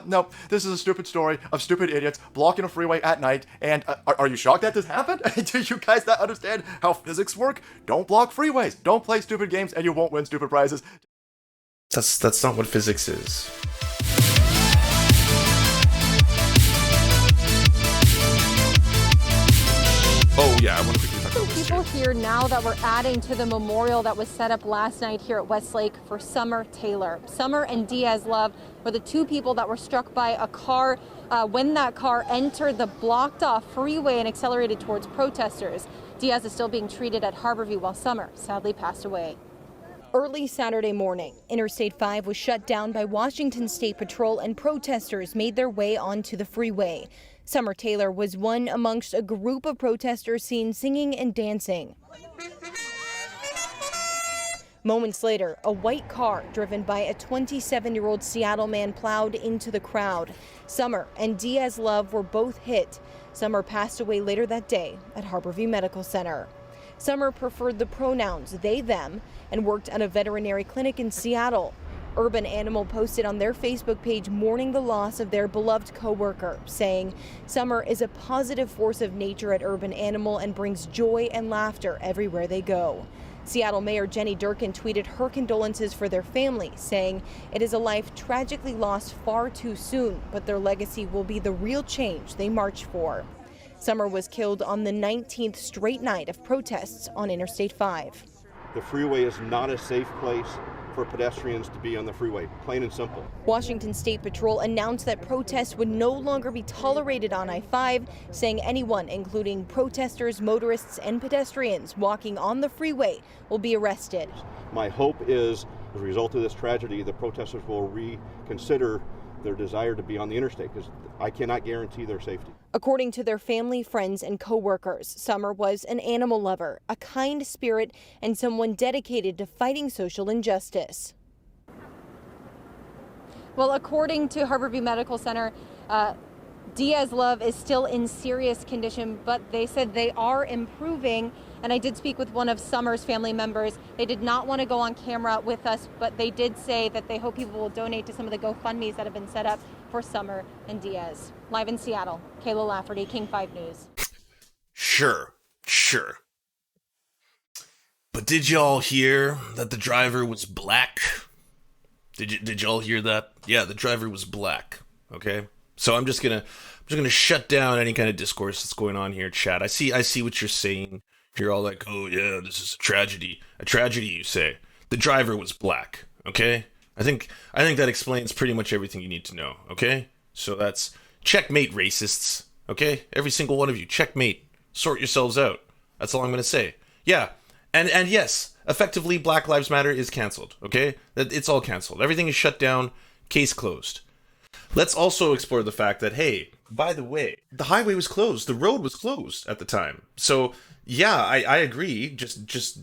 No, this is a stupid story of stupid idiots blocking a freeway at night, and are you shocked that this happened? Do you guys not understand how physics work? Don't block freeways, don't play stupid games, and you won't win stupid prizes. That's not what physics is. Oh yeah, I want to quickly talk about this People here now that we're adding to the memorial that was set up last night here at Westlake for Summer Taylor. Summer and Diaz Love were the two people that were struck by a car when that car entered the blocked off freeway and accelerated towards protesters. Diaz is still being treated at Harborview while Summer sadly passed away. Early Saturday morning, Interstate 5 was shut down by Washington State Patrol and protesters made their way onto the freeway. Summer Taylor was one amongst a group of protesters seen singing and dancing. Moments later, a white car driven by a 27-year-old Seattle man plowed into the crowd. Summer and Diaz Love were both hit. Summer passed away later that day at Harborview Medical Center. Summer preferred the pronouns they, them, and worked at a veterinary clinic in Seattle. Urban Animal posted on their Facebook page mourning the loss of their beloved co-worker, saying, "Summer is a positive force of nature at Urban Animal and brings joy and laughter everywhere they go." Seattle Mayor Jenny Durkin tweeted her condolences for their family, saying, "It is a life tragically lost far too soon, but their legacy will be the real change they march for." Summer was killed on the 19th straight night of protests on Interstate 5. The freeway is not a safe place for pedestrians to be on the freeway, plain and simple. Washington State Patrol announced that protests would no longer be tolerated on I-5, saying anyone, including protesters, motorists, and pedestrians walking on the freeway, will be arrested. My hope is, as a result of this tragedy, the protesters will reconsider their desire to be on the interstate, because I cannot guarantee their safety. According to their family, friends, and co-workers, Summer was an animal lover, a kind spirit, and someone dedicated to fighting social injustice. Well, according to Harborview Medical Center, Diaz Love is still in serious condition, but they said they are improving. And I did speak with one of Summer's family members. They did not want to go on camera with us, but they did say that they hope people will donate to some of the GoFundMes that have been set up for Summer and Diaz. Live in Seattle, Kayla Lafferty, King 5 News. Sure. But did y'all hear that the driver was black? Did y'all hear that? Yeah, the driver was black. Okay, so I'm just gonna shut down any kind of discourse that's going on here, chat. I see what you're saying. You're all like, oh yeah, this is a tragedy. A tragedy, you say. The driver was black, okay? I think that explains pretty much everything you need to know, okay? So that's checkmate, racists, okay? Every single one of you, checkmate. Sort yourselves out. That's all I'm gonna say. Yeah, and yes, effectively, Black Lives Matter is canceled, okay? It's all canceled. Everything is shut down, case closed. Let's also explore the fact that, hey, by the way, the highway was closed. The road was closed at the time. So, yeah, I agree. Just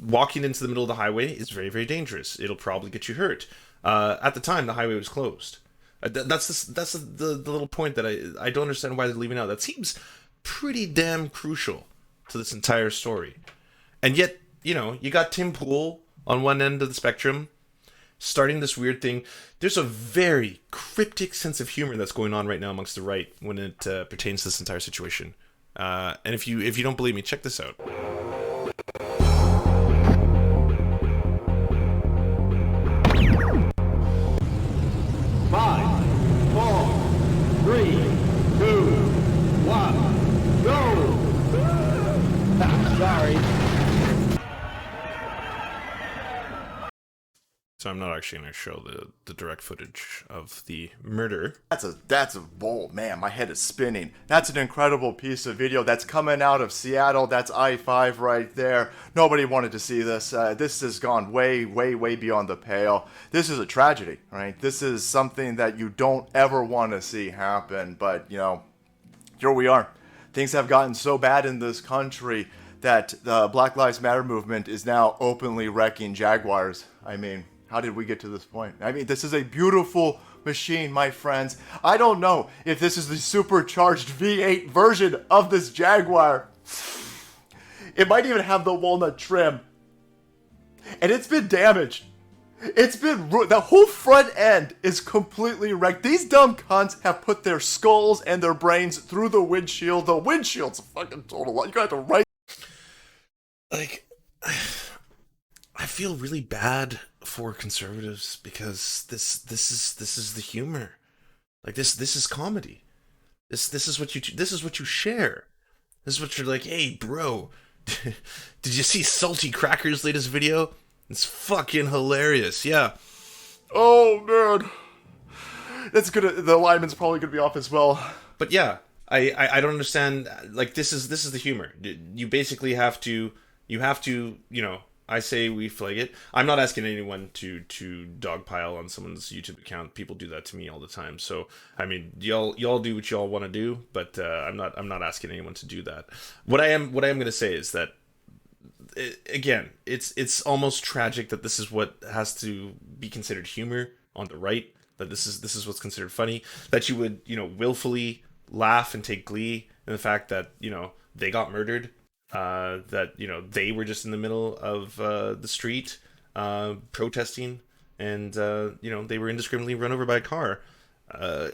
walking into the middle of the highway is very, very dangerous. It'll probably get you hurt. At the time, the highway was closed. That's the little point that I don't understand why they're leaving out. That seems pretty damn crucial to this entire story. And yet, you got Tim Pool on one end of the spectrum, starting this weird thing. There's a very cryptic sense of humor that's going on right now amongst the right when it pertains to this entire situation. And if you don't believe me, check this out. Five, 4, 3, 2, 1, go! Sorry. So I'm not actually going to show the direct footage of the murder. That's a bold, man, my head is spinning. That's an incredible piece of video that's coming out of Seattle. That's I-5 right there. Nobody wanted to see this. This has gone way, way, way beyond the pale. This is a tragedy, right? This is something that you don't ever want to see happen. But, here we are. Things have gotten so bad in this country that the Black Lives Matter movement is now openly wrecking Jaguars. I mean, how did we get to this point? I mean, this is a beautiful machine, my friends. I don't know if this is the supercharged V8 version of this Jaguar. It might even have the walnut trim. And it's been damaged. It's been the whole front end is completely wrecked. These dumb cunts have put their skulls and their brains through the windshield. The windshield's a fucking total lot. You're gonna have to write. Like, I feel really bad for conservatives because this is the humor. Like this is comedy. This is what you share. This is what you're like, hey bro, did you see Salty Cracker's latest video? It's fucking hilarious, yeah. Oh man, that's gonna. The lineman's probably gonna be off as well. But yeah, I don't understand. Like this is the humor. You basically have to I say we flag it. I'm not asking anyone to dogpile on someone's YouTube account. People do that to me all the time. So I mean, y'all do what y'all want to do, but I'm not asking anyone to do that. What I am going to say is that again, it's almost tragic that this is what has to be considered humor on the right. That this is what's considered funny. That you would willfully laugh and take glee in the fact that they got murdered. That they were just in the middle of the street protesting, and they were indiscriminately run over by a car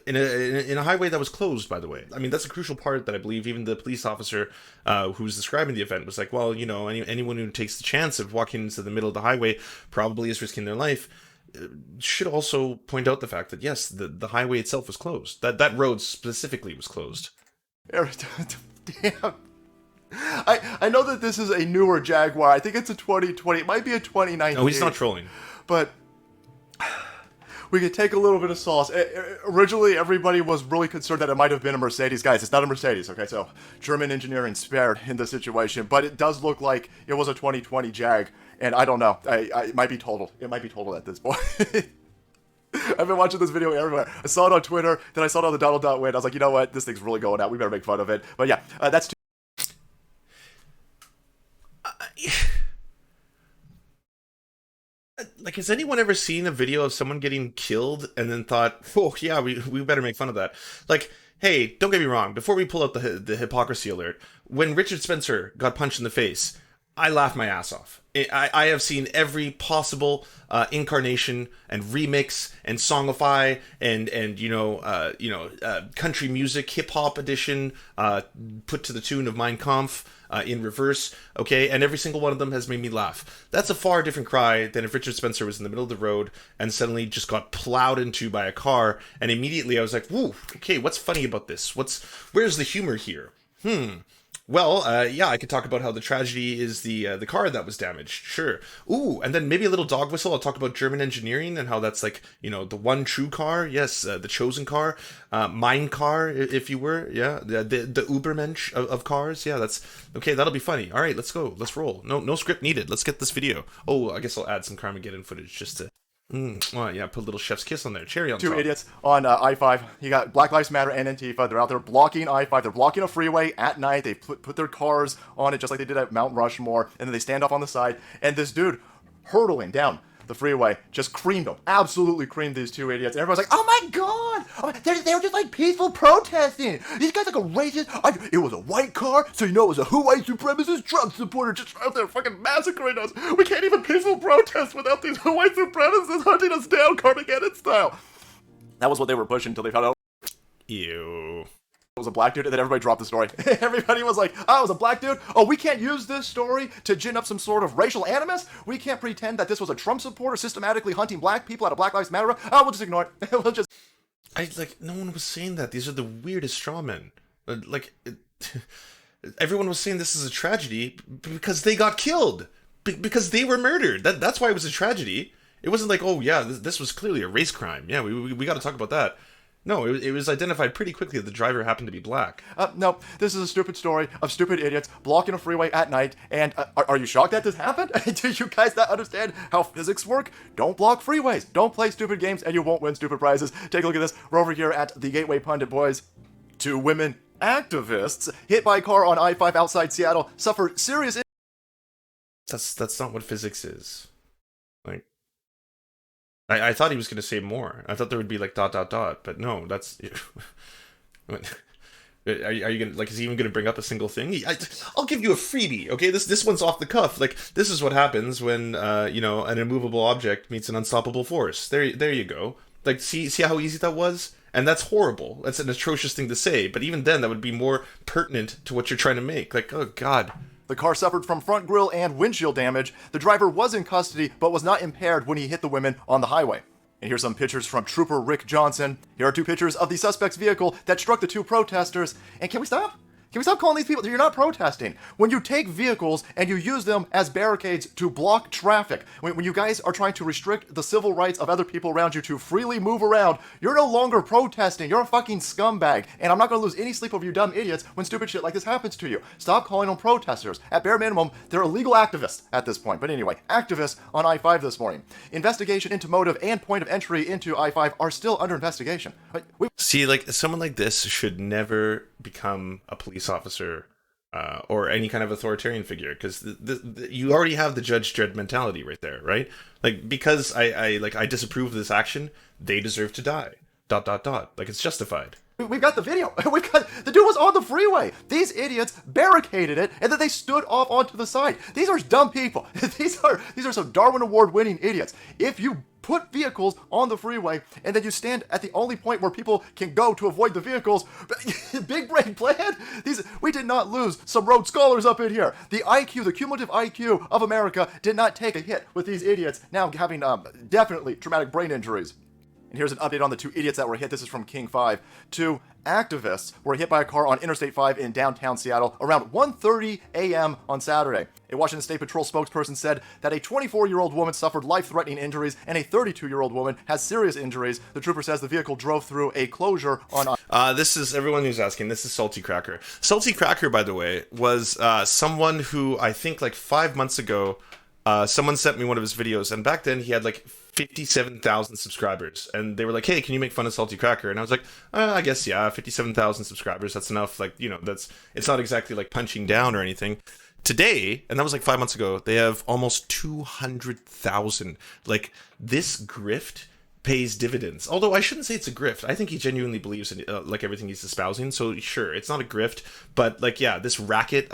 in a highway that was closed, by the way. I mean, that's a crucial part that I believe even the police officer who was describing the event was like, well, anyone who takes the chance of walking into the middle of the highway probably is risking their life. Should also point out the fact that yes, the highway itself was closed. That road specifically was closed. Damn. I know that this is a newer Jaguar. I think it's a 2020. It might be a 2019. No, he's not trolling. But we could take a little bit of sauce. Originally, everybody was really concerned that it might have been a Mercedes. Guys, it's not a Mercedes, okay? So, German engineering spared in this situation. But it does look like it was a 2020 Jag. And I don't know. It might be totaled. It might be totaled at this point. I've been watching this video everywhere. I saw it on Twitter. Then I saw it on the Donald.win. I was like, you know what? This thing's really going out. We better make fun of it. But yeah, that's like, has anyone ever seen a video of someone getting killed and then thought, oh yeah, we better make fun of that? Like, hey, don't get me wrong, before we pull out the hypocrisy alert, when Richard Spencer got punched in the face, I laughed my ass off. I have seen every possible incarnation and remix and songify and country music, hip hop edition, put to the tune of Mein Kampf in reverse, okay? And every single one of them has made me laugh. That's a far different cry than if Richard Spencer was in the middle of the road and suddenly just got plowed into by a car, and immediately I was like, whoa, okay, what's funny about this? Where's the humor here? Well, yeah, I could talk about how the tragedy is the car that was damaged. Sure. Ooh, and then maybe a little dog whistle. I'll talk about German engineering and how that's like, the one true car. Yes, the chosen car. Mein car, if you were. Yeah, the Ubermensch of cars. Yeah, that's okay. That'll be funny. All right, let's go. Let's roll. No script needed. Let's get this video. Oh, I guess I'll add some Carmageddon footage just to. Well, yeah, put a little chef's kiss on there. Cherry on top. Two idiots on I-5. You got Black Lives Matter and Antifa. They're out there blocking I-5. They're blocking a freeway at night. They put their cars on it just like they did at Mount Rushmore. And then they stand off on the side. And this dude hurtling down the freeway just creamed them. Absolutely creamed these two idiots. And everyone's like, oh my god! They were just like peaceful protesting. These guys like a racist. It was a white car, so it was a white supremacist Trump supporter just out there fucking massacring us. We can't even peaceful protest without these white supremacists hunting us down Carmageddon style. That was what they were pushing until they found out Ew. it was a black dude, and then everybody dropped the story. Everybody was like, oh, it was a black dude? Oh, we can't use this story to gin up some sort of racial animus? We can't pretend that this was a Trump supporter systematically hunting black people at a Black Lives Matter? Oh, we'll just ignore it. We'll just... No one was saying that. These are the weirdest straw men. Everyone was saying this is a tragedy because they got killed. Because they were murdered. That's why it was a tragedy. It wasn't like, oh yeah, this was clearly a race crime. Yeah, we got to talk about that. No, it was identified pretty quickly that the driver happened to be black. No, this is a stupid story of stupid idiots blocking a freeway at night, and are you shocked that this happened? Do you guys not understand how physics work? Don't block freeways, don't play stupid games, and you won't win stupid prizes. Take a look at this. We're over here at the Gateway Pundit, boys. 2 women activists hit by a car on I-5 outside Seattle suffer serious... That's not what physics is. Like... I thought he was going to say more. I thought there would be like ... but no, that's... Are you gonna, like, is he even gonna bring up a single thing? I'll give you a freebie, okay? This one's off the cuff. Like, this is what happens when an immovable object meets an unstoppable force. There you go. Like, see how easy that was? And that's horrible. That's an atrocious thing to say. But even then, that would be more pertinent to what you're trying to make. Like, oh God. The car suffered from front grille and windshield damage. The driver was in custody, but was not impaired when he hit the women on the highway. And here's some pictures from Trooper Rick Johnson. Here are two pictures of the suspect's vehicle that struck the two protesters. And can we stop? Can we stop calling these people? You're not protesting. When you take vehicles and you use them as barricades to block traffic, when you guys are trying to restrict the civil rights of other people around you to freely move around, you're no longer protesting. You're a fucking scumbag. And I'm not going to lose any sleep over you dumb idiots when stupid shit like this happens to you. Stop calling them protesters. At bare minimum, they're illegal activists at this point. But anyway, activists on I-5 this morning. Investigation into motive and point of entry into I-5 are still under investigation. See, like, someone like this should never become a police officer or any kind of authoritarian figure, because you already have the Judge Dredd mentality right there, right? Like, because I disapprove of this action, they deserve to die. ... Like, it's justified. We've got the video. The dude was on the freeway. These idiots barricaded it, and then they stood off onto the side. These are dumb people. These are some Darwin Award winning idiots. If you put vehicles on the freeway and then you stand at the only point where people can go to avoid the vehicles, big brain plan. We did not lose some Rhodes Scholars up in here. The IQ, the cumulative IQ of America did not take a hit with these idiots now having definitely traumatic brain injuries. And here's an update on the two idiots that were hit. This is from King 5. Two activists were hit by a car on Interstate 5 in downtown Seattle around 1:30 a.m. on Saturday. A Washington State Patrol spokesperson said that a 24-year-old woman suffered life-threatening injuries and a 32-year-old woman has serious injuries. The trooper says the vehicle drove through a closure on... This is, everyone who's asking, this is Salty Cracker. Salty Cracker, by the way, was someone who I think like 5 months ago, someone sent me one of his videos, and back then he had like 57,000 subscribers, and they were like, hey, can you make fun of Salty Cracker? And I was like, I guess, yeah, 57,000 subscribers, that's enough. Like, it's not exactly like punching down or anything. Today, and that was like 5 months ago, they have almost 200,000. Like, this grift pays dividends. Although I shouldn't say it's a grift. I think he genuinely believes in like everything he's espousing. So sure, it's not a grift, but like, yeah, this racket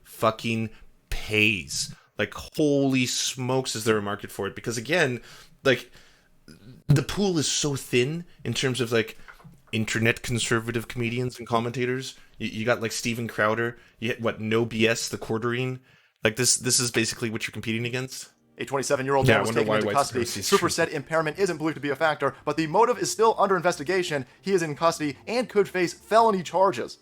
fucking pays. Like, holy smokes, is there a market for it? Because again, like, the pool is so thin in terms of like internet conservative comedians and commentators. You got like Steven Crowder, you hit what, No BS, the Quarterine. Like, this is basically what you're competing against. A 27-year-old man was taken into custody. Trooper said impairment isn't believed to be a factor, but the motive is still under investigation. He is in custody and could face felony charges.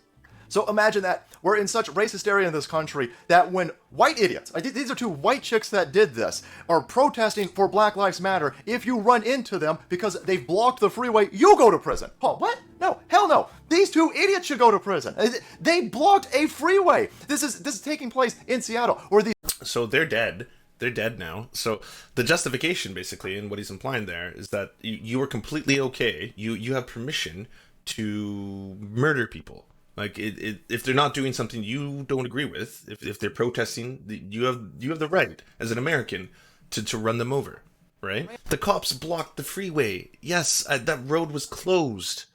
So imagine that we're in such race hysteria in this country that when white idiots, these are two white chicks that did this, are protesting for Black Lives Matter, if you run into them because they've blocked the freeway, you go to prison. Oh, what? No, hell no. These two idiots should go to prison. They blocked a freeway. This is taking place in Seattle, where these... So they're dead. They're dead now. So the justification, basically, and what he's implying there, is that you are completely okay. You have permission to murder people. Like, if they're not doing something you don't agree with, if they're protesting, you have the right as an American to run them over, right? The cops blocked the freeway. Yes, that road was closed.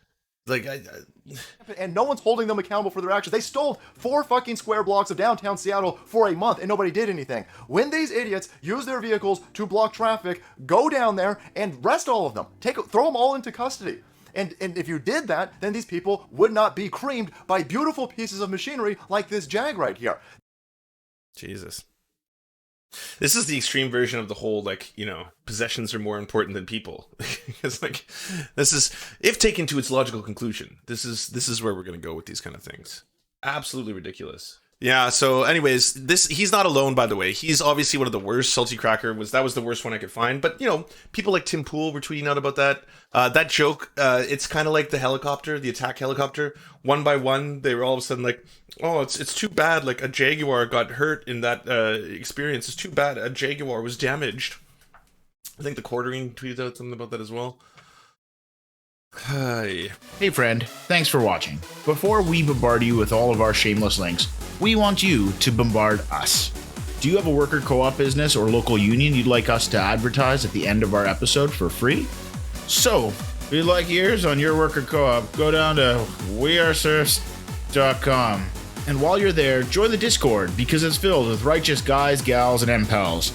Like, and no one's holding them accountable for their actions. They stole 4 fucking square blocks of downtown Seattle for a month and nobody did anything. When these idiots use their vehicles to block traffic, go down there and arrest all of them. Throw them all into custody. And if you did that, then these people would not be creamed by beautiful pieces of machinery like this Jag right here. Jesus. This is the extreme version of the whole, like, possessions are more important than people. It's like, this is, if taken to its logical conclusion, this is where we're going to go with these kind of things. Absolutely ridiculous. Yeah, so anyways, he's not alone, by the way. He's obviously one of the worst. Salty Cracker that was the worst one I could find. But, people like Tim Pool were tweeting out about that. That joke, it's kind of like the helicopter, the attack helicopter. One by one, they were all of a sudden like, oh, it's too bad. Like, a Jaguar got hurt in that experience. It's too bad. A Jaguar was damaged. I think the Quarterine tweeted out something about that as well. Hi. Hey friend, thanks for watching. Before we bombard you with all of our shameless links, we want you to bombard us. Do you have a worker co-op business or local union you'd like us to advertise at the end of our episode for free? So, If you'd like ears on your worker co-op, go down to weareserfs.com. And while you're there, join the Discord because it's filled with righteous guys, gals, and MPals.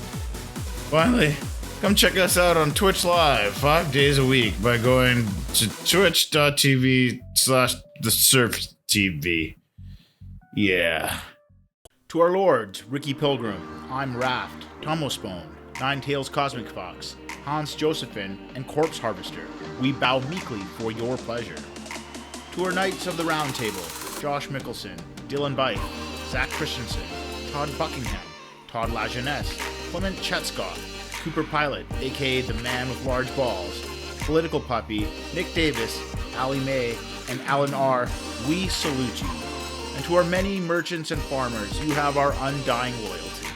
Finally, come check us out on Twitch Live 5 days a week by going to twitch.tv/thesurftv. Yeah. To our lords, Ricky Pilgrim, I'm Raft, Tomospone, Nine Tails Cosmic Fox, Hans Josephine, and Corpse Harvester, we bow meekly for your pleasure. To our Knights of the Round Table, Josh Mickelson, Dylan Byte, Zach Christensen, Todd Buckingham, Todd Lajeunesse, Clement Chetskoff, Cooper Pilot, aka the Man with Large Balls, Political Puppy, Nick Davis, Ali May, and Alan R., we salute you. And to our many merchants and farmers, you have our undying loyalty.